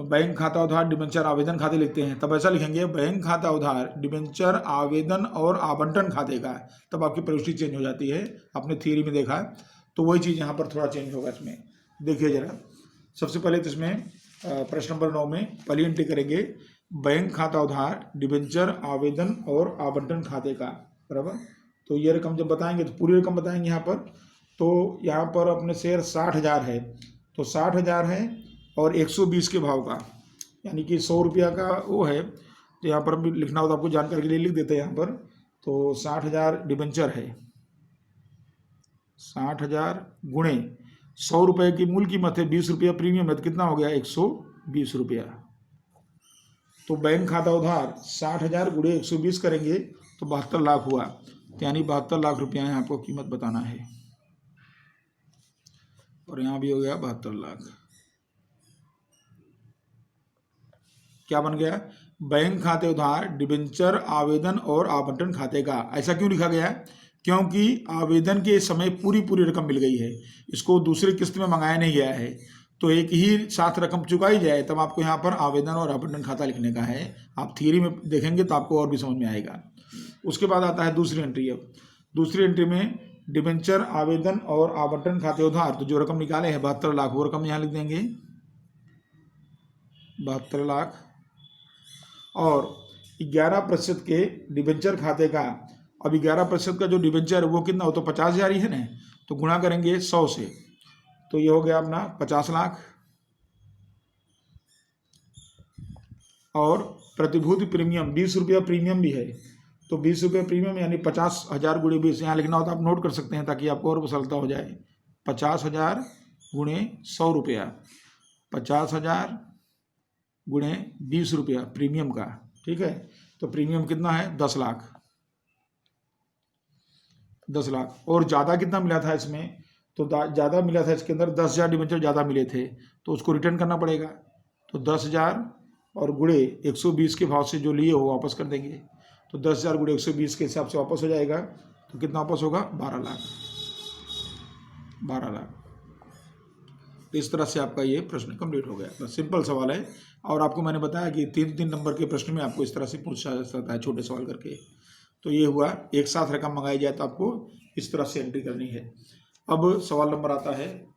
Speaker 1: बैंक खाता उधार डिबेंचर आवेदन खाते लिखते हैं, तब ऐसा लिखेंगे बैंक खाता उधार डिबेंचर आवेदन और आवंटन खाते का, तब आपकी प्रविष्टि चेंज हो जाती है। आपने थियरी में देखा, तो वही चीज़ यहाँ पर थोड़ा चेंज होगा इसमें। देखिए जरा, सबसे पहले तो इसमें प्रश्न नंबर 9 में पहली एंट्री करेंगे बैंक खाता उधार डिबेंचर आवेदन और आवंटन खाते का, बराबर। तो ये रकम जब बताएंगे तो पूरी रकम बताएंगे यहाँ पर। तो यहाँ पर अपने शेयर 60,000 है, तो 60,000 है और 120 के भाव का, यानी कि 100 रुपया का वो है। तो यहाँ पर भी लिखना हो तो आपको जानकारी के लिए लिख देते हैं यहाँ पर। तो 60,000 डिबेंचर है, 60,000 गुणे 100 रुपये की मूल कीमत है, 20 रुपया प्रीमियम है, तो कितना हो गया 120 रुपया। तो बैंक खाता उधार 60,000 गुणे 120 करेंगे तो 72 लाख हुआ, यानी 72 लाख रुपया यहाँ आपको कीमत बताना है। और यहाँ भी हो गया 72 लाख। क्या बन गया, बैंक खाते उधार डिबेंचर आवेदन और आवंटन खाते का। ऐसा क्यों लिखा गया है, क्योंकि आवेदन के समय पूरी रकम मिल गई है, इसको दूसरी किस्त में मंगाया नहीं गया है, तो एक ही साथ रकम चुकाई जाए, तब आपको यहाँ पर आवेदन और आवंटन खाता लिखने का है। आप थियरी में देखेंगे तो आपको और भी समझ में आएगा। उसके बाद आता है दूसरी एंट्री। अब दूसरी एंट्री में डिबेंचर आवेदन और आवंटन खाते उधार, तो जो रकम निकाले हैं 72 लाख, वो रकम यहाँ लिख देंगे 72 लाख, और 11% के डिबेंचर खाते का। अब 11% का जो डिबेंचर वो कितना हो, तो 50,000 ही है ना, तो गुणा करेंगे 100 से। तो ये हो गया अपना 50 लाख। और प्रतिभूति प्रीमियम 20 रुपया प्रीमियम भी है, तो 20 रुपये प्रीमियम यानी 50,000 गुणे 20, यहाँ लिखना होता है आप नोट कर सकते हैं ताकि आपको और सरलता हो जाए। 50,000 गुणे 100 रुपया, 50,000 गुणे 20 रुपया प्रीमियम का, ठीक है। तो प्रीमियम कितना है 10 लाख, 10 लाख। और ज़्यादा कितना मिला था इसमें, तो ज़्यादा मिला था इसके अंदर 10,000 डिबेंचर ज़्यादा मिले थे, तो उसको रिटर्न करना पड़ेगा। तो 10,000 और गुणे 120 के भाव से जो लिए हो वापस कर देंगे, तो 10,000 गुणे 120 के हिसाब से वापस हो जाएगा। तो कितना वापस होगा 12 लाख, 12 लाख। इस तरह से आपका ये प्रश्न कंप्लीट हो गया। बस सिंपल सवाल है, और आपको मैंने बताया कि 3-3 नंबर के प्रश्न में आपको इस तरह से पूछा जा सकता है छोटे सवाल करके। तो ये हुआ, एक साथ रकम मंगाई जाए तो आपको इस तरह से एंट्री करनी है। अब सवाल नंबर आता है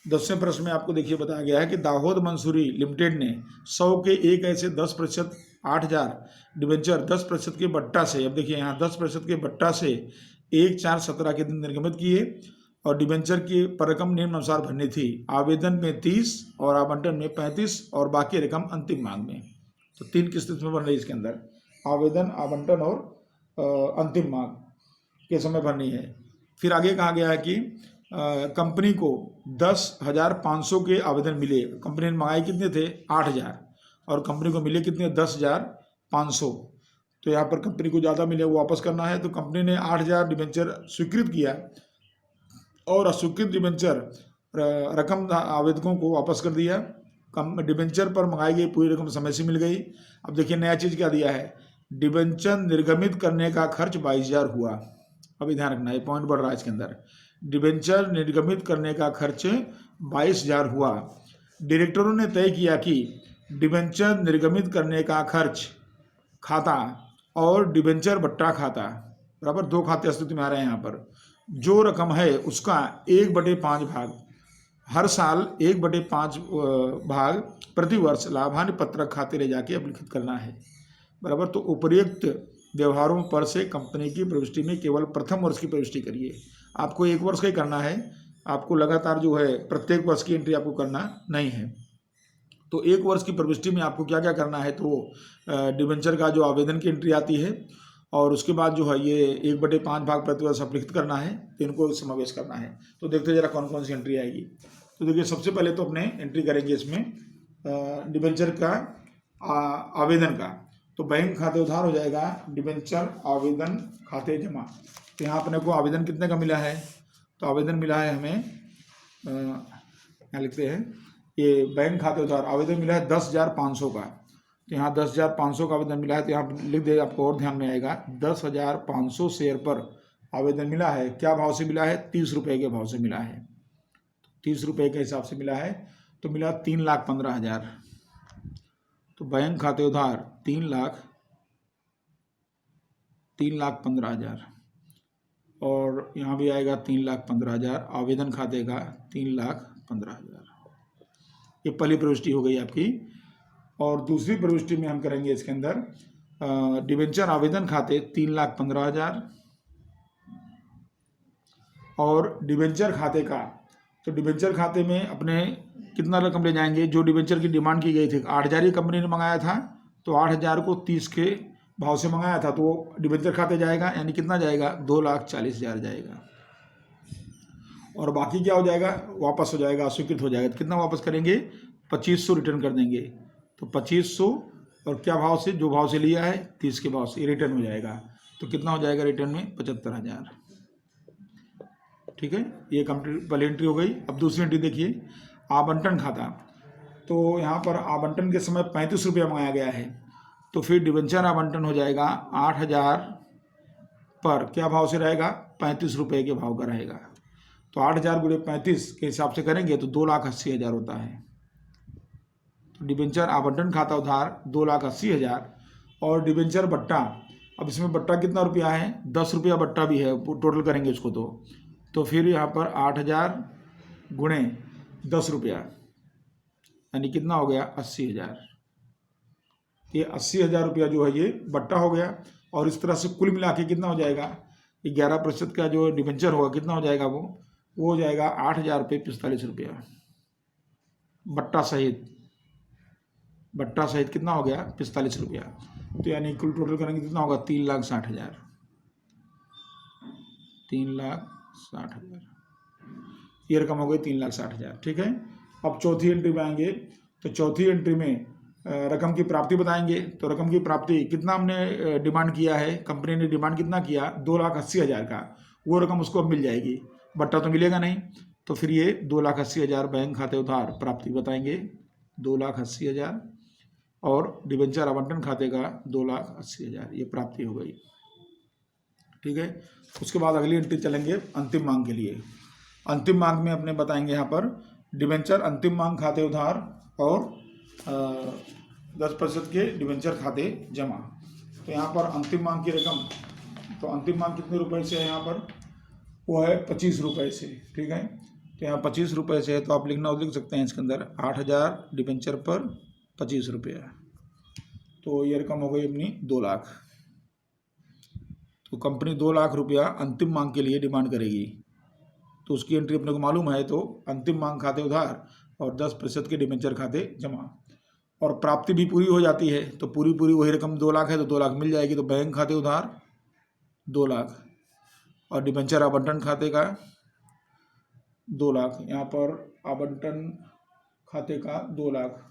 Speaker 1: 10वें प्रश्न में आपको देखिए बताया गया है कि दाहोद मंसूरी लिमिटेड ने 100 के एक ऐसे 10% 8,000 डिबेंचर 10% के बट्टा से, अब देखिए यहाँ 10% के बट्टा से 1/4/17 के दिन निर्गमित किए, और डिबेंचर की पर रकम निम्नानुसार भरनी थी। आवेदन में 30 और आवंटन में 35 और बाकी रकम अंतिम मांग में। तो 3 किस्त में बन रही है इसके अंदर, आवेदन, आवंटन और अंतिम मांग के समय भरनी है। फिर आगे कहा गया है कि कंपनी को 10,500 के आवेदन मिले। कंपनी ने मंगाए कितने थे 8,000, और कंपनी को मिले कितने 10,500। तो यहाँ पर कंपनी को ज़्यादा मिले, वो वापस करना है। तो कंपनी ने 8,000 डिबेंचर स्वीकृत किया और अस्वीकृत डिबेंचर रकम आवेदकों को वापस कर दिया। कम डिबेंचर पर मंगाई गई पूरी रकम समय से मिल गई। अब देखिए नया चीज़ क्या दिया है, डिबेंचर निर्गमित करने का खर्च 22,000 हुआ। अभी ध्यान रखना, ये पॉइंट बढ़ रहा है इसके अंदर। डिबेंचर निर्गमित करने का खर्च 22,000 हुआ। डायरेक्टरों ने तय किया कि डिबेंचर निर्गमित करने का खर्च खाता और डिबेंचर बट्टा खाता बराबर 2 खाते अस्तित्व में आ रहे हैं। यहाँ पर जो रकम है उसका 1/5 भाग हर साल 1/5 भाग प्रति वर्ष लाभांश पत्रक खाते ले जाके अभिलिखित करना है बराबर। तो उपर्युक्त व्यवहारों पर से कंपनी की प्रविष्टि में केवल प्रथम वर्ष की प्रविष्टि करिए। आपको 1 वर्ष का ही करना है, आपको लगातार जो है प्रत्येक वर्ष की एंट्री आपको करना नहीं है। तो 1 वर्ष की प्रविष्टि में आपको क्या क्या करना है, तो डिबेंचर का जो आवेदन की एंट्री आती है, और उसके बाद जो है ये 1/5 भाग प्रतिवर्ष अभिलिखित करना है, तो इनको समावेश करना है। तो देखते जरा कौन कौन सी एंट्री आएगी। तो देखिए सबसे पहले तो अपने एंट्री करेंगे इसमें डिबेंचर का आवेदन का। तो बैंक खाते उधार हो जाएगा, डिबेंचर आवेदन खाते जमा। तो यहाँ अपने को आवेदन कितने का मिला है, तो आवेदन मिला है हमें यहाँ लिखते हैं ये बैंक खाते उधार आवेदन मिला है 10,500 का। तो यहाँ 10,500 का आवेदन मिला है, तो यहाँ लिख दे, आपको और ध्यान में आएगा 10,500 शेयर पर आवेदन मिला है। क्या भाव से मिला है, 30 रुपये के भाव से मिला है। 30 रुपये के हिसाब से मिला है, तो मिला 3,15,000। तो बैंक खाते उधार 3,15,000 और यहाँ भी आएगा 3,15,000। आवेदन खाते का 3,15,000। ये पहली प्रविष्टि हो गई आपकी। और दूसरी प्रविष्टि में हम करेंगे इसके अंदर डिबेंचर आवेदन खाते 3,15,000 और डिबेंचर खाते का, तो डिबेंचर खाते में अपने कितना रकम ले जाएंगे, जो डिबेंचर की डिमांड की गई थी 8,000 ही कंपनी ने मंगाया था, तो 8,000 को 30 के भाव से मंगाया था, तो डिबेंचर खाते जाएगा, यानी कितना जाएगा 2,40,000 जाएगा। और बाकी क्या हो जाएगा, वापस हो जाएगा, अस्वीकृत हो जाएगा। तो कितना वापस करेंगे 2,500 रिटर्न कर देंगे। तो 2,500 और क्या भाव से, जो भाव से लिया है 30 के भाव से, ये रिटर्न हो जाएगा। तो कितना हो जाएगा रिटर्न में 75,000। ठीक है, ये कंप्लीट पहली एंट्री हो गई। अब दूसरी एंट्री देखिए, आवंटन खाता। तो यहाँ पर आवंटन के समय 35 रुपया मंगाया गया है, तो फिर डिबेंचर आवंटन हो जाएगा 8,000 पर क्या भाव से रहेगा, 35 रुपये के भाव का रहेगा। तो 8,000 गुणे 35 के हिसाब से करेंगे तो 2,80,000 होता है। तो डिबेंचर आवंटन खाता उधार 2,80,000 और डिबेंचर बट्टा, अब इसमें बट्टा कितना रुपया है, 10 रुपया बट्टा भी है, टोटल करेंगे उसको तो फिर यहाँ पर 8,000 गुणे 10 रुपया यानी कितना हो गया 80,000। ये 80,000 रुपया जो है ये बट्टा हो गया। और इस तरह से कुल मिला के कितना हो जाएगा, 11% का जो डिबेंचर होगा कितना हो जाएगा, वो वो हो जाएगा 8,045 रुपया बट्टा सहित कितना हो गया 45 रुपया। तो यानी कुल टोटल करेंगे कितना होगा 3,60,000 3,60,000 ये रकम हो गई 3,60,000। ठीक है, अब चौथी एंट्री में आएंगे तो चौथी एंट्री में रकम की प्राप्ति बताएंगे। तो रकम की प्राप्ति कितना हमने डिमांड किया है, कंपनी ने डिमांड कितना किया 2,80,000 का, वो रकम उसको अब मिल जाएगी, बट्टा तो मिलेगा नहीं। तो फिर ये 2,80,000 बैंक खाते उधार प्राप्ति बताएंगे 2,80,000 और डिबेंचर आवंटन खाते का 2,80,000 ये प्राप्ति हो गई। ठीक है, उसके बाद अगली एंट्री चलेंगे अंतिम मांग के लिए। अंतिम मांग में अपने बताएंगे यहाँ पर डिबेंचर अंतिम मांग खाते उधार और 10% के डिबेंचर खाते जमा। तो यहाँ पर अंतिम मांग की रकम, तो अंतिम मांग कितने रुपए से है यहाँ पर, वो है 25 रुपये से। ठीक है, तो यहाँ 25 रुपये से है, तो आप लिख सकते हैं इसके अंदर 8,000 डिबेंचर पर 25 रुपया, तो ये रकम हो गई अपनी 2 लाख। तो कंपनी 2 लाख रुपया अंतिम मांग के लिए डिमांड करेगी। तो उसकी एंट्री अपने को मालूम है, तो अंतिम मांग खाते उधार और 10% के डिबेंचर खाते जमा, और प्राप्ति भी पूरी हो जाती है। तो पूरी वही रकम 2 लाख है, तो 2 लाख मिल जाएगी। तो बैंक खाते उधार 2 लाख और डिबेंचर आवंटन खाते का 2 लाख, यहाँ पर आवंटन खाते का 2 लाख,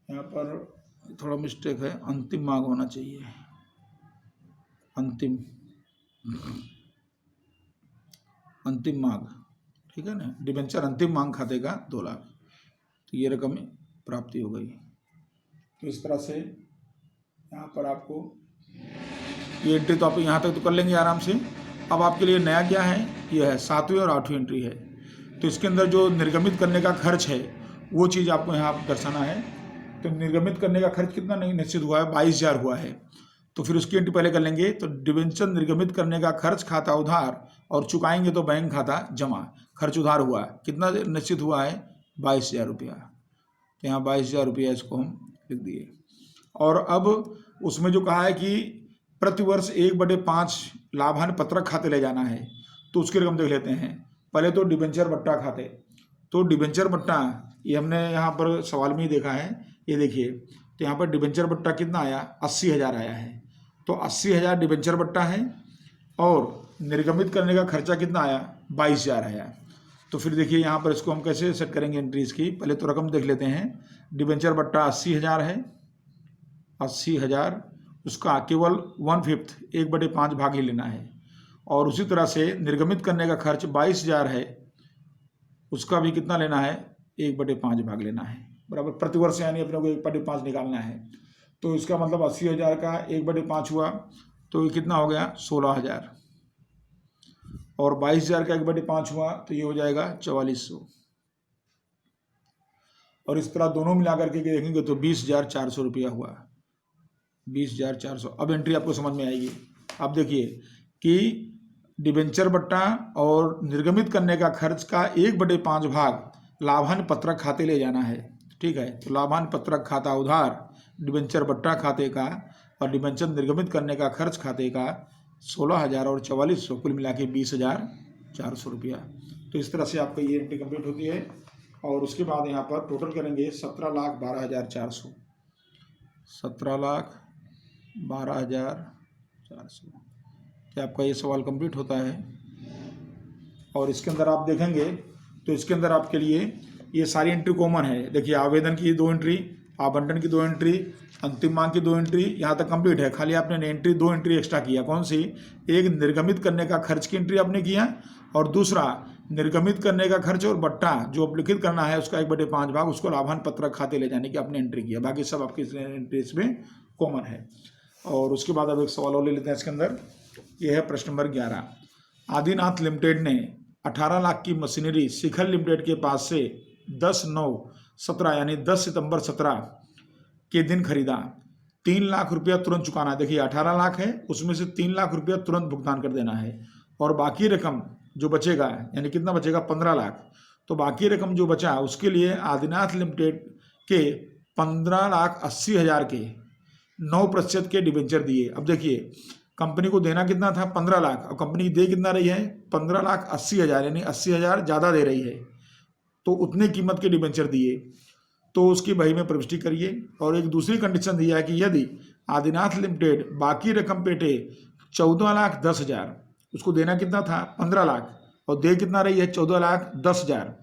Speaker 1: यहाँ पर थोड़ा मिस्टेक है, अंतिम मांग होना चाहिए, अंतिम मांग। ठीक है ना, डिबेंचर अंतिम मांग खाते का 2 लाख, तो ये रकम प्राप्ति हो गई। तो इस तरह से यहाँ पर आपको ये एंट्री तो आप यहाँ तक तो कर लेंगे आराम से। अब आपके लिए नया क्या है, ये है 7वीं और 8वीं एंट्री है। तो इसके अंदर जो निर्गमित करने का खर्च है वो चीज़ आपको यहाँ दर्शाना है। तो निर्गमित करने का खर्च कितना नहीं निश्चित हुआ है, 22,000 हुआ है। तो फिर उसकी एंट्री पहले कर लेंगे। तो डिबेंचर निर्गमित करने का खर्च खाता उधार और चुकाएंगे तो बैंक खाता जमा। खर्च उधार हुआ कितना निश्चित हुआ है 22,000 रुपया, तो यहाँ 22,000 रुपया इसको हम लिख दिए। और अब उसमें जो कहा है कि प्रतिवर्ष 1/5 लाभांश पत्रक खाते ले जाना है, तो उसकी रकम देख लेते हैं। पहले तो डिबेंचर बट्टा खाते, तो डिबेंचर बट्टा ये हमने यहाँ पर सवाल में ही देखा है, ये देखिए। तो यहाँ पर डिबेंचर बट्टा कितना आया 80,000 आया है, तो 80,000 डिबेंचर बट्टा है और निर्गमित करने का खर्चा कितना आया 22,000 आया। तो फिर देखिए यहाँ पर इसको हम कैसे सेट करेंगे एंट्रीज की, पहले तो रकम देख लेते हैं। डिबेंचर बट्टा 80,000 है, 80,000 उसका केवल 1/5 1/5 भाग ही लेना है। और उसी तरह से निर्गमित करने का खर्च 22,000 है, उसका भी कितना लेना है 1/5 भाग लेना है, बराबर प्रतिवर्ष, यानी अपने को 1/5 निकालना है। तो इसका मतलब 80,000 का 1/5 हुआ, तो ये कितना हो गया 16,000, और 22,000 का 1/5 हुआ तो ये हो जाएगा 4400। और इस तरह दोनों मिला करके देखेंगे तो 20,400 रुपया हुआ, 20,400। अब एंट्री आपको समझ में आएगी। अब देखिए कि डिबेंचर बट्टा और निर्गमित करने का खर्च का 1/5 भाग लाभांश पत्रक खाते ले जाना है। ठीक है, तो लाभांश पत्रक खाता उधार डिबेंचर बट्टा खाते का और डिबेंचर निर्गमित करने का खर्च खाते का 16,000 और 4400, कुल मिला के 20,400 रुपया। तो इस तरह से आपका ये एंट्री कंप्लीट होती है। और उसके बाद यहाँ पर टोटल करेंगे 17,12,400, 17,12,400। क्या आपका ये सवाल कंप्लीट होता है। और इसके अंदर आप देखेंगे तो इसके अंदर आपके लिए ये सारी एंट्री कॉमन है। देखिए आवेदन की 2 एंट्री, आवंटन की 2 एंट्री, अंतिम मांग की 2 एंट्री, यहाँ तक कंप्लीट है। खाली आपने एंट्री 2 एंट्री एक्स्ट्रा किया, कौन सी, एक निर्गमित करने का खर्च की एंट्री आपने किया, और दूसरा निर्गमित करने का खर्च और बट्टा जो अपलिखित करना है उसका 1/5 भाग उसको लाभांश पत्रक खाते ले जाने की आपने एंट्री किया। बाकी सब आपकी एंट्रीज में कॉमन है। और उसके बाद अब एक सवाल और ले लेते हैं इसके अंदर। यह है प्रश्न नंबर 11। आदिनाथ लिमिटेड ने 18 लाख की मशीनरी शिखर लिमिटेड के पास से 10/9/17 यानी 10 सितंबर 17 के दिन खरीदा। 3 लाख रुपया तुरंत चुकाना है। देखिए 18 लाख है, उसमें से 3 लाख रुपया तुरंत भुगतान कर देना है, और बाकी रकम जो बचेगा, यानी कितना बचेगा 15 लाख। तो बाकी रकम जो बचा उसके लिए आदिनाथ लिमिटेड के 15,80,000 के 9% के डिबेंचर दिए। अब देखिए कंपनी को देना कितना था 15 लाख, और कंपनी दे कितना रही है 15,80,000, यानी 80,000 ज़्यादा दे रही है, तो उतने कीमत के डिबेंचर दिए, तो उसकी बही में प्रविष्टि करिए। और एक दूसरी कंडीशन दिया है कि यदि आदिनाथ लिमिटेड बाकी रकम पेटे 14,10,000, उसको देना कितना था 15 लाख और दे कितना रही है 14,10,000,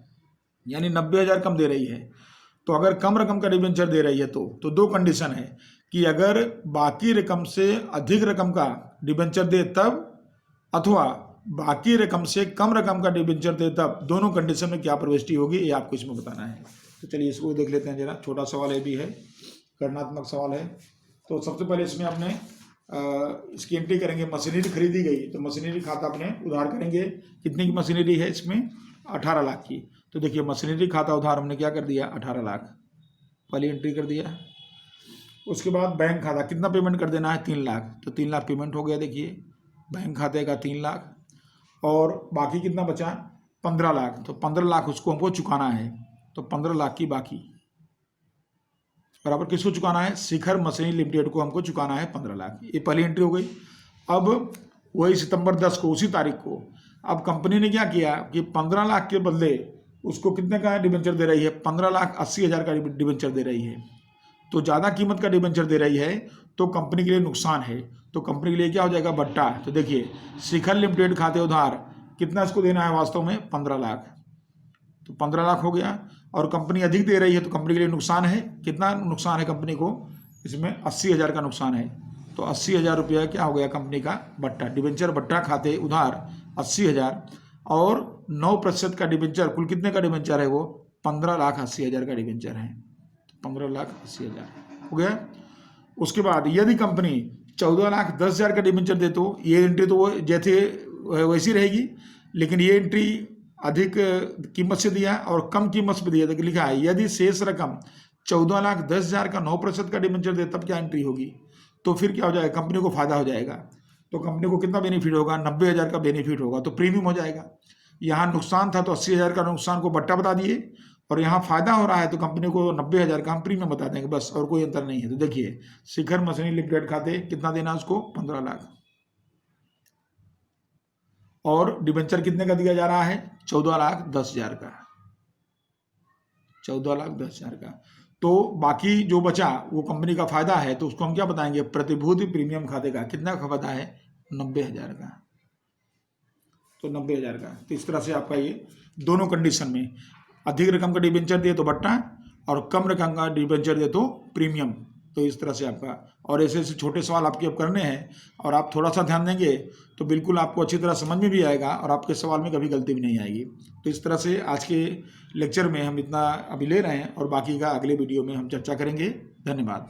Speaker 1: यानी 90,000 कम दे रही है। तो अगर कम रकम का डिबेंचर दे रही है तो दो कंडीशन है कि अगर बाकी रकम से अधिक रकम का डिबेंचर दे तब, अथवा बाकी रकम से कम रकम का डिबेंचर दे तब, दोनों कंडीशन में क्या प्रविष्टि होगी ये आपको इसमें बताना है। तो चलिए इसको देख लेते हैं जरा, छोटा सवाल ये भी है, गणनात्मक सवाल है। तो सबसे पहले इसमें अपने इसकी एंट्री करेंगे, मशीनरी खरीदी गई, तो मशीनरी खाता अपने उधार करेंगे। कितने की मशीनरी है इसमें 18 लाख की। तो देखिए मशीनरी खाता उधार हमने क्या कर दिया 18 लाख, पहली एंट्री कर दिया। उसके बाद बैंक खाता कितना पेमेंट कर देना है 3 लाख, तो 3 लाख पेमेंट हो गया। देखिए बैंक खाते का 3 लाख, और बाकी कितना बचा 15 लाख, तो 15 लाख उसको हमको चुकाना है, तो 15 लाख की बाकी बराबर किसको चुकाना है, शिखर मशीनरी लिमिटेड को हमको चुकाना है 15 लाख। ये पहली एंट्री हो गई। अब वही सितंबर 10 को, उसी तारीख को, अब कंपनी ने क्या किया कि 15 लाख के बदले उसको कितने का डिबेंचर दे रही है 15,80,000 का डिबेंचर दे रही है। तो ज़्यादा कीमत का डिबेंचर दे रही है तो कंपनी के लिए नुकसान है, तो कंपनी के लिए क्या हो जाएगा बट्टा। तो देखिए शिखर लिमिटेड खाते उधार कितना इसको देना है वास्तव में 15 लाख, तो 15 लाख हो गया। और कंपनी अधिक दे रही है तो कंपनी के लिए नुकसान है, कितना नुकसान है कंपनी को, इसमें 80,000 का नुकसान है। तो 80,000 रुपया क्या हो गया कंपनी का बट्टा, डिबेंचर बट्टा खाते उधार 80,000, और 9% का डिबेंचर, कुल कितने का डिबेंचर है वो 15,80,000 का डिबेंचर है, 15,80,000 हो गया। उसके बाद यदि कंपनी 14,10,000 का डिबेंचर दे तो ये एंट्री तो वो जैसे वैसी रहेगी, लेकिन ये एंट्री अधिक कीमत से दिया और कम कीमत से दिया, तो लिखा है यदि शेष रकम 14,10,000 का 9% का डिबेंचर दे तब क्या एंट्री होगी। तो फिर क्या हो जाएगा कंपनी को फायदा हो जाएगा, तो कंपनी को कितना बेनिफिट होगा 90,000 का बेनिफिट होगा, तो प्रीमियम हो जाएगा। यहाँ नुकसान था तो 80,000 का नुकसान को बट्टा बता दिए, और यहाँ फायदा हो रहा है तो कंपनी को 90,000 का हम प्रीमियम बता देंगे, बस, और कोई अंतर नहीं है। तो देखिए शिखर मशीनरी लिमिटेड खाते कितना देना उसको 15 लाख, और डिबेंचर कितने का दिया जा रहा है 14,10,000 का, 14,10,000 का। तो बाकी जो बचा वो कंपनी का फायदा है, तो उसको हम क्या बताएंगे प्रतिभूति प्रीमियम खाते का कितना का पता है 90,000 का, तो 90,000 का। तो इस तरह से आपका ये दोनों कंडीशन में अधिक रकम का डिबेंचर दिए तो बट्टा, और कम रकम का डिबेंचर दे तो प्रीमियम। तो इस तरह से आपका, और ऐसे ऐसे छोटे सवाल आपके अब करने हैं, और आप थोड़ा सा ध्यान देंगे तो बिल्कुल आपको अच्छी तरह समझ में भी आएगा, और आपके सवाल में कभी गलती भी नहीं आएगी। तो इस तरह से आज के लेक्चर में हम इतना अभी ले रहे हैं, और बाकी का अगले वीडियो में हम चर्चा करेंगे। धन्यवाद।